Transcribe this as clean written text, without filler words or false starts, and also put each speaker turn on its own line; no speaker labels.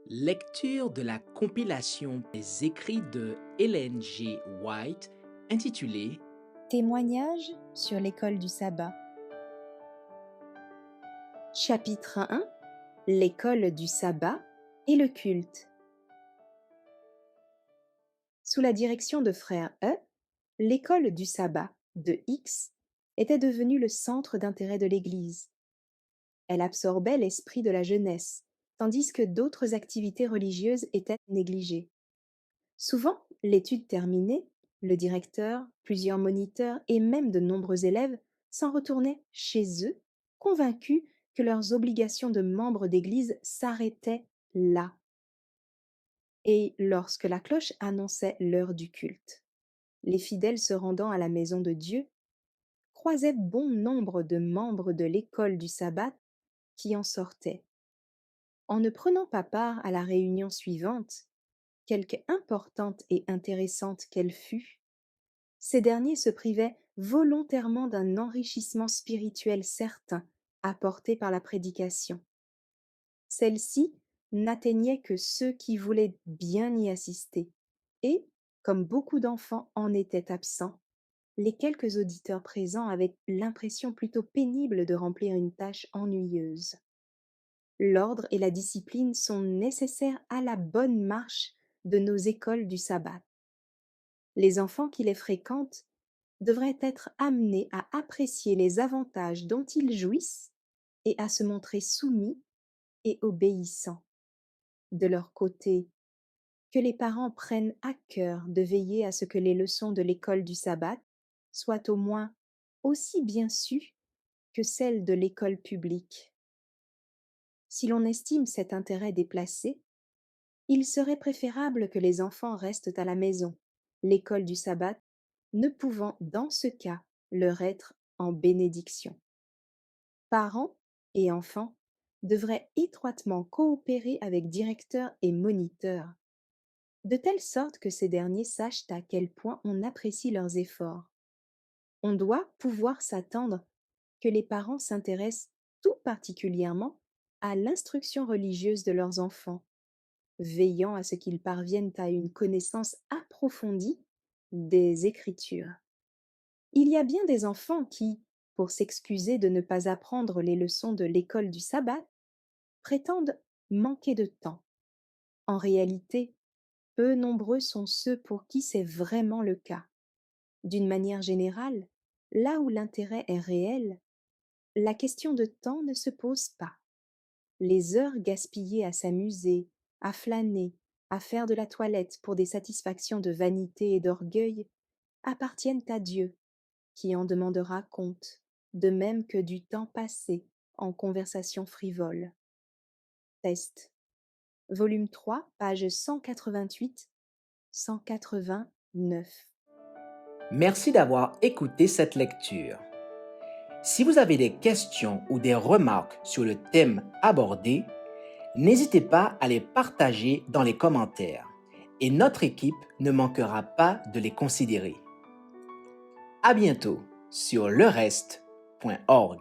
Lecture de la compilation des écrits de Ellen G. White intitulée
Témoignage sur l'école du sabbat. Chapitre 1. L'école du sabbat et le culte. Sous la direction de frère E, l'école du sabbat de X était devenue le centre d'intérêt de l'Église. Elle absorbait l'esprit de la jeunesse, tandis que d'autres activités religieuses étaient négligées. Souvent, l'étude terminée, le directeur, plusieurs moniteurs et même de nombreux élèves s'en retournaient chez eux, convaincus que leurs obligations de membres d'Église s'arrêtaient là. Et lorsque la cloche annonçait l'heure du culte, les fidèles se rendant à la maison de Dieu croisaient bon nombre de membres de l'école du sabbat qui en sortaient. En ne prenant pas part à la réunion suivante, quelque importante et intéressante qu'elle fût, ces derniers se privaient volontairement d'un enrichissement spirituel certain apporté par la prédication. Celle-ci n'atteignait que ceux qui voulaient bien y assister, et, comme beaucoup d'enfants en étaient absents, les quelques auditeurs présents avaient l'impression plutôt pénible de remplir une tâche ennuyeuse. L'ordre et la discipline sont nécessaires à la bonne marche de nos écoles du sabbat. Les enfants qui les fréquentent devraient être amenés à apprécier les avantages dont ils jouissent et à se montrer soumis et obéissants. De leur côté, que les parents prennent à cœur de veiller à ce que les leçons de l'école du sabbat soient au moins aussi bien sues que celles de l'école publique. Si l'on estime cet intérêt déplacé, il serait préférable que les enfants restent à la maison, l'école du sabbat ne pouvant dans ce cas leur être en bénédiction. Parents et enfants devraient étroitement coopérer avec directeurs et moniteurs, de telle sorte que ces derniers sachent à quel point on apprécie leurs efforts. On doit pouvoir s'attendre que les parents s'intéressent tout particulièrement à l'instruction religieuse de leurs enfants, veillant à ce qu'ils parviennent à une connaissance approfondie des Écritures. Il y a bien des enfants qui, pour s'excuser de ne pas apprendre les leçons de l'école du sabbat, prétendent manquer de temps. En réalité, peu nombreux sont ceux pour qui c'est vraiment le cas. D'une manière générale, là où l'intérêt est réel, la question de temps ne se pose pas. Les heures gaspillées à s'amuser, à flâner, à faire de la toilette pour des satisfactions de vanité et d'orgueil appartiennent à Dieu, qui en demandera compte, de même que du temps passé en conversation frivole. Test. Volume 3, pages 188-189.
Merci d'avoir écouté cette lecture. Si vous avez des questions ou des remarques sur le thème abordé, n'hésitez pas à les partager dans les commentaires et notre équipe ne manquera pas de les considérer. À bientôt sur lereste.org.